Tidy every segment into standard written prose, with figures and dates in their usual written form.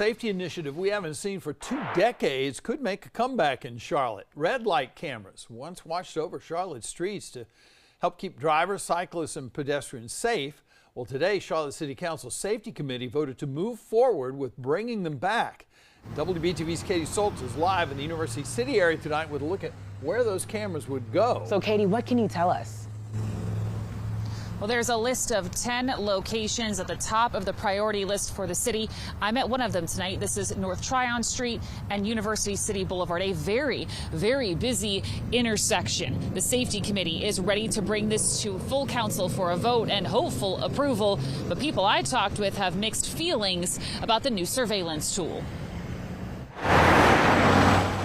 safety initiative we haven't seen for 2 decades could make a comeback in Charlotte. Red light cameras once watched over Charlotte streets to help keep drivers, cyclists, and pedestrians safe. Well, today, Charlotte City Council Safety Committee voted to move forward with bringing them back. WBTV's Katie Soltz is live in the University City area tonight with a look at where those cameras would go. So, Katie, what can you tell us? Well, there's a list of 10 locations at the top of the priority list for the city. I'm at one of them tonight. This is North Tryon Street and University City Boulevard, a very, very busy intersection. The Safety Committee is ready to bring this to full council for a vote and hopeful approval. But people I talked with have mixed feelings about the new surveillance tool.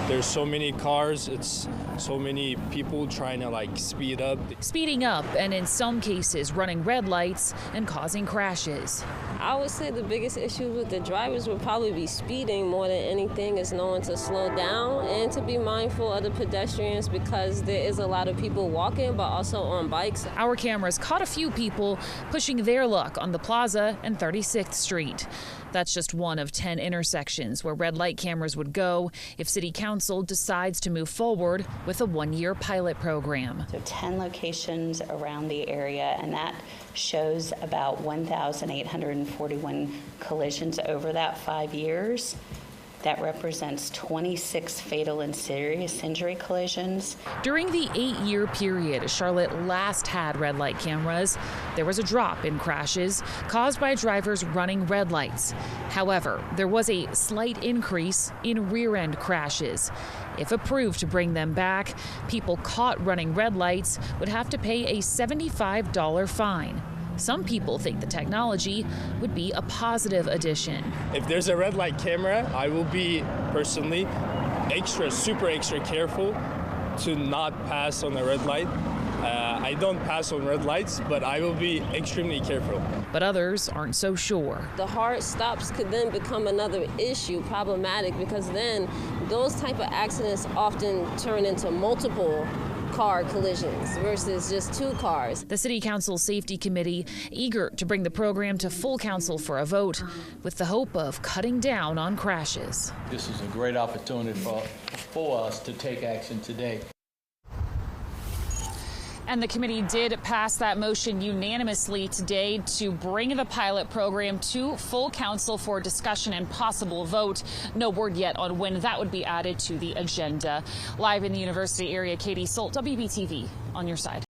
There's so many cars, it's so many people trying to speed up. Speeding up and in some cases running red lights and causing crashes. I would say the biggest issue with the drivers would probably be speeding more than anything, is knowing to slow down and to be mindful of the pedestrians, because there is a lot of people walking but also on bikes. Our cameras caught a few people pushing their luck on the plaza and 36th Street. That's just one of 10 intersections where red light cameras would go if City Council decides to move forward with a 1-year pilot program. So 10 locations around the area, and that shows about 1,841 collisions over that 5 years. That represents 26 fatal and serious injury collisions. During the 8-year period Charlotte last had red light cameras, there was a drop in crashes caused by drivers running red lights. However, there was a slight increase in rear-end crashes. If approved to bring them back, people caught running red lights would have to pay a $75 fine. Some people think the technology would be a positive addition. If there's a red light camera, I will be personally super extra careful to not pass on a red light. I don't pass on red lights, but I will be extremely careful. But others aren't so sure. The hard stops could then become another issue, problematic, because then those type of accidents often turn into multiple car collisions versus just 2 cars. The City Council Safety Committee eager to bring the program to full council for a vote with the hope of cutting down on crashes. This is a great opportunity for us to take action today. And the committee did pass that motion unanimously today to bring the pilot program to full council for discussion and possible vote. No word yet on when that would be added to the agenda. Live in the University area, Katie Soltz, WBTV, on your side.